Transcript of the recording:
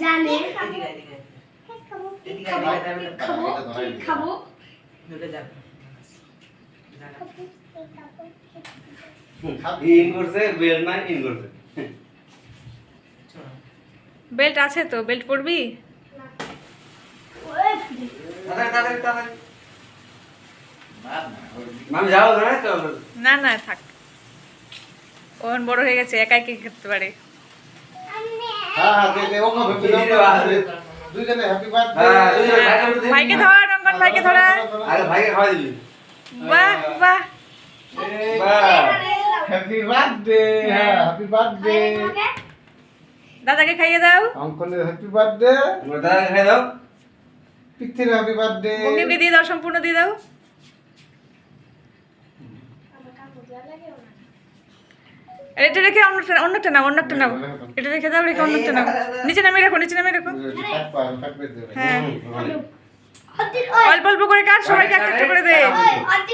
জানে বেল্ট আছে তো, বেল্ট পরবি? না না থাক, ওন বড় হয়ে গেছে, একাই কে খেতে পারে। ভাইকে ধর, রঙ্গন ভাইকে ধরা। বাহ বাহ, হ্যাপি বার্থডে, হ্যাপি বার্থডে দাদাকে খাইয়ে দাও। অঙ্কনের হ্যাপি বার্থডে, দাদা খাই দাও। পিতৃর হ্যাপি বার্থডে। বঙ্গিমকে দিয়ে দাও, সম্পূর্ণ দিয়ে দাও। এটা রেখে অন্যটা নাও, অন্যটা নাও। এটা রেখে দাও, রেখে অন্যটা নাও। নিচে নামিয়ে রাখো, নিচে নামিয়ে রাখো। হ্যাঁ, অল্প অল্প করে কাট, সবাইকে একটা একটা করে দে।